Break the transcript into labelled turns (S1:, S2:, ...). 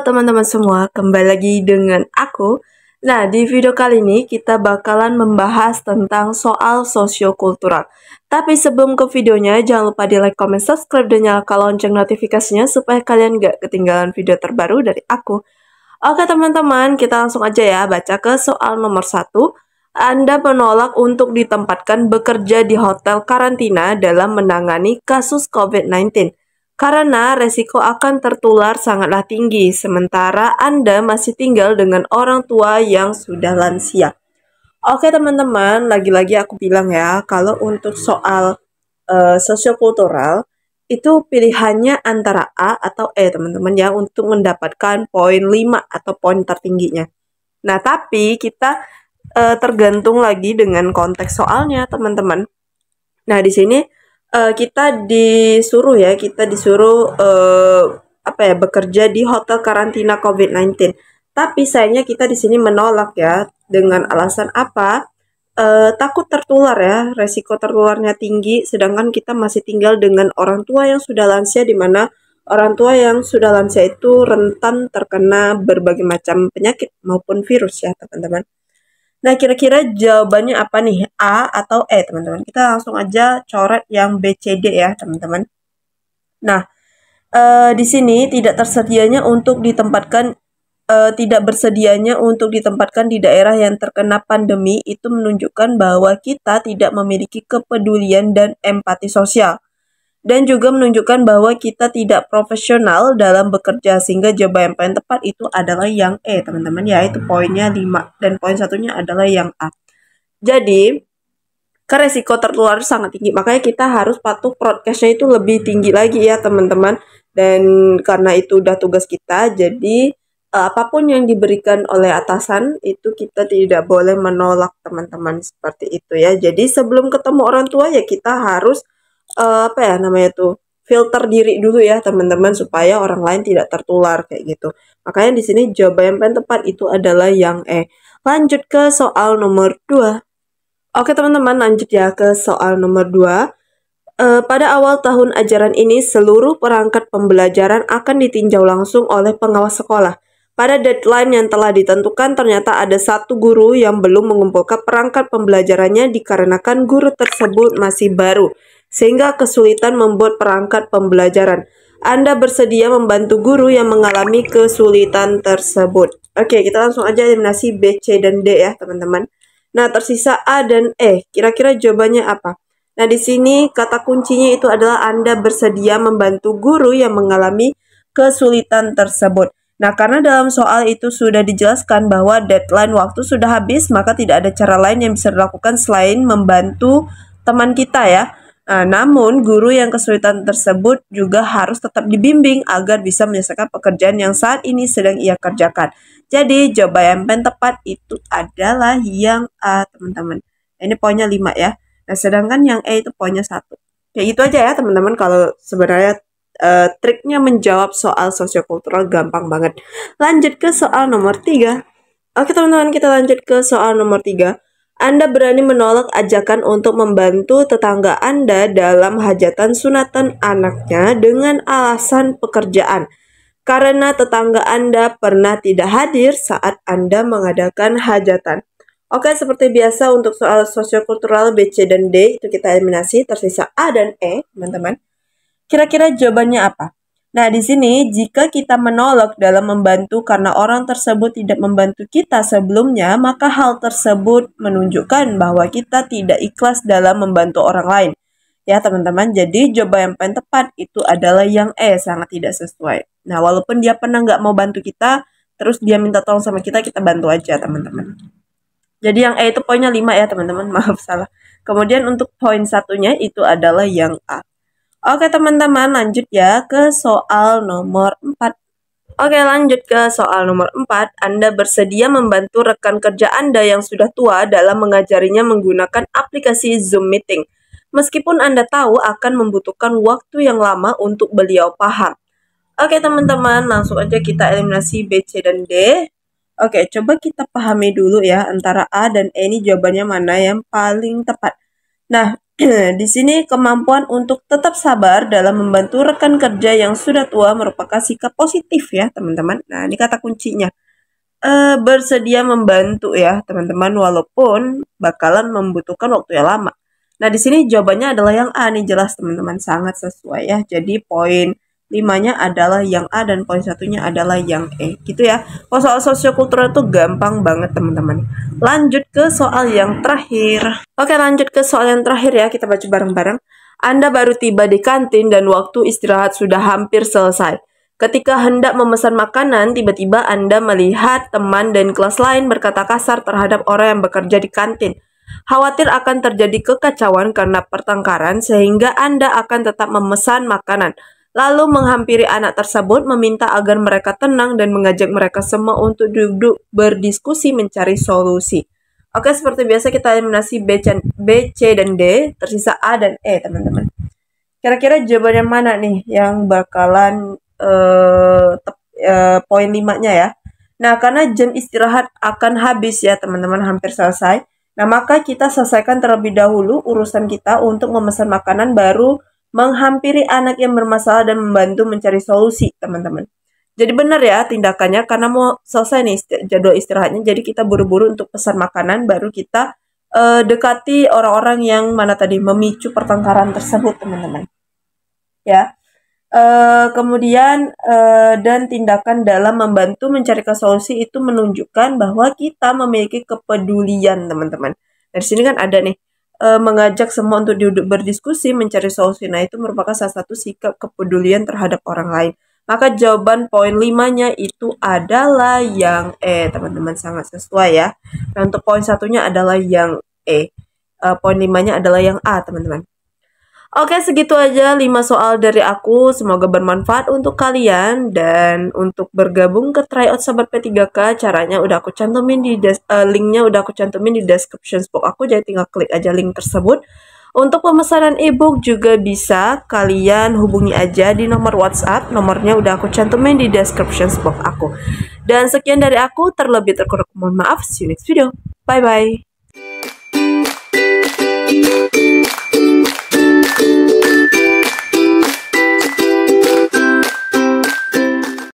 S1: teman-teman semua, kembali lagi dengan aku. Nah, di video kali ini kita bakalan membahas tentang soal sosiokultural. Tapi sebelum ke videonya, jangan lupa di like, comment, subscribe, dan nyalakan lonceng notifikasinya supaya kalian gak ketinggalan video terbaru dari aku. Oke teman-teman, kita langsung aja ya baca ke soal nomor 1. Anda menolak untuk ditempatkan bekerja di hotel karantina dalam menangani kasus COVID-19. Karena resiko akan tertular sangatlah tinggi, sementara Anda masih tinggal dengan orang tua yang sudah lansia. Oke teman-teman, lagi-lagi aku bilang ya, kalau untuk soal sosiokultural, itu pilihannya antara A atau E teman-teman ya, untuk mendapatkan poin 5 atau poin tertingginya. Nah, tapi kita tergantung lagi dengan konteks soalnya teman-teman. Nah, di sini kita disuruh bekerja di hotel karantina COVID-19. Tapi sayangnya kita di sini menolak ya, dengan alasan apa? Takut tertular ya, resiko tertularnya tinggi, sedangkan kita masih tinggal dengan orang tua yang sudah lansia, di mana orang tua yang sudah lansia itu rentan terkena berbagai macam penyakit maupun virus ya teman-teman. Nah, kira-kira jawabannya apa nih? A atau E, teman-teman? Kita langsung aja coret yang B, C, D ya, teman-teman. Nah, di sini tidak bersedianya untuk ditempatkan di daerah yang terkena pandemi itu menunjukkan bahwa kita tidak memiliki kepedulian dan empati sosial. Dan juga menunjukkan bahwa kita tidak profesional dalam bekerja, sehingga jawaban yang paling tepat itu adalah yang E, teman-teman ya, itu poinnya 5 dan poin satunya adalah yang A. Jadi, resiko tertular sangat tinggi, makanya kita harus patuh prokesnya itu lebih tinggi lagi ya teman-teman. Dan karena itu udah tugas kita, jadi apapun yang diberikan oleh atasan itu kita tidak boleh menolak teman-teman, seperti itu ya. Jadi sebelum ketemu orang tua ya kita harus filter diri dulu ya teman-teman, supaya orang lain tidak tertular kayak gitu. Makanya di sini jawaban yang paling tepat itu adalah yang E. Lanjut ke soal nomor 2. Oke teman-teman, lanjut ya ke soal nomor 2. Pada awal tahun ajaran ini, seluruh perangkat pembelajaran akan ditinjau langsung oleh pengawas sekolah. Pada deadline yang telah ditentukan, ternyata ada satu guru yang belum mengumpulkan perangkat pembelajarannya dikarenakan guru tersebut masih baru, sehingga kesulitan membuat perangkat pembelajaran. Anda bersedia membantu guru yang mengalami kesulitan tersebut. Oke, kita langsung aja eliminasi B, C, dan D ya teman-teman. Nah, tersisa A dan E. Kira-kira jawabannya apa? Nah, di sini kata kuncinya itu adalah Anda bersedia membantu guru yang mengalami kesulitan tersebut. Nah, karena dalam soal itu sudah dijelaskan bahwa deadline waktu sudah habis, maka tidak ada cara lain yang bisa dilakukan selain membantu teman kita ya. Nah, namun guru yang kesulitan tersebut juga harus tetap dibimbing agar bisa menyelesaikan pekerjaan yang saat ini sedang ia kerjakan. Jadi jawaban yang paling tepat itu adalah yang A teman-teman. Ini poinnya 5 ya. Nah, sedangkan yang E itu poinnya 1. Kayak gitu aja ya teman-teman. Kalau sebenarnya triknya menjawab soal sosiokultural gampang banget. Lanjut ke soal nomor 3. Oke teman-teman, kita lanjut ke soal nomor 3. Anda berani menolak ajakan untuk membantu tetangga Anda dalam hajatan sunatan anaknya dengan alasan pekerjaan, karena tetangga Anda pernah tidak hadir saat Anda mengadakan hajatan. Oke, seperti biasa untuk soal sosiokultural B, C, dan D itu kita eliminasi, tersisa A dan E, teman-teman. Kira-kira jawabannya apa? Nah, di sini jika kita menolak dalam membantu karena orang tersebut tidak membantu kita sebelumnya, maka hal tersebut menunjukkan bahwa kita tidak ikhlas dalam membantu orang lain. Ya teman-teman, jadi jawaban yang paling tepat itu adalah yang E, sangat tidak sesuai. Nah, walaupun dia pernah nggak mau bantu kita, terus dia minta tolong sama kita bantu aja teman-teman. Jadi yang E itu poinnya 5 ya teman-teman, maaf salah. Kemudian untuk poin satunya itu adalah yang A. Oke teman-teman, lanjut ya ke soal nomor 4. Oke, lanjut ke soal nomor 4. Anda bersedia membantu rekan kerja Anda yang sudah tua dalam mengajarinya menggunakan aplikasi Zoom Meeting, meskipun Anda tahu akan membutuhkan waktu yang lama untuk beliau paham. Oke teman-teman, langsung aja kita eliminasi B, C, dan D. Oke, coba kita pahami dulu ya antara A dan E ini jawabannya mana yang paling tepat. Nah, Di sini kemampuan untuk tetap sabar dalam membantu rekan kerja yang sudah tua merupakan sikap positif ya teman-teman. Nah ini kata kuncinya. Bersedia membantu ya teman-teman walaupun bakalan membutuhkan waktu yang lama. Nah di sini jawabannya adalah yang A nih, jelas teman-teman, sangat sesuai ya. Jadi poin 5-nya adalah yang A dan poin 1-nya adalah yang E gitu ya. Kalau soal sosiokultural itu gampang banget teman-teman. Lanjut ke soal yang terakhir. Oke, lanjut ke soal yang terakhir ya, kita baca bareng-bareng. Anda baru tiba di kantin dan waktu istirahat sudah hampir selesai. Ketika hendak memesan makanan, tiba-tiba Anda melihat teman dan kelas lain berkata kasar terhadap orang yang bekerja di kantin. Khawatir akan terjadi kekacauan karena pertengkaran sehingga Anda akan tetap memesan makanan. Lalu menghampiri anak tersebut meminta agar mereka tenang dan mengajak mereka semua untuk duduk berdiskusi mencari solusi. Oke, seperti biasa kita eliminasi B, C, dan D, tersisa A dan E teman-teman. Kira-kira jawaban yang mana nih yang bakalan poin 5-nya ya. Nah, karena jam istirahat akan habis ya teman-teman, hampir selesai. Nah, maka kita selesaikan terlebih dahulu urusan kita untuk memesan makanan, baru menghampiri anak yang bermasalah dan membantu mencari solusi, teman-teman. Jadi benar ya tindakannya, karena mau selesai nih jadwal istirahatnya, jadi kita buru-buru untuk pesan makanan, baru kita dekati orang-orang yang mana tadi memicu pertengkaran tersebut, teman-teman. Ya. Kemudian dan tindakan dalam membantu mencari solusi itu menunjukkan bahwa kita memiliki kepedulian, teman-teman. Dari sini kan ada nih mengajak semua untuk duduk berdiskusi mencari solusi. Nah, itu merupakan salah satu sikap kepedulian terhadap orang lain. Maka jawaban poin 5-nya itu adalah yang E, teman-teman, sangat sesuai ya. Nah, untuk poin 1-nya adalah yang E. Poin 5-nya adalah yang A, teman-teman. Oke, segitu aja 5 soal dari aku. Semoga bermanfaat untuk kalian. Dan untuk bergabung ke tryout Sobat P3K, caranya udah aku cantumin di linknya udah aku cantumin di description box aku. Jadi tinggal klik aja link tersebut. Untuk pemesanan ebook juga bisa kalian hubungi aja di nomor WhatsApp. Nomornya udah aku cantumin di description box aku. Dan sekian dari aku, terlebih terkurang mohon maaf. See you next video. Bye-bye.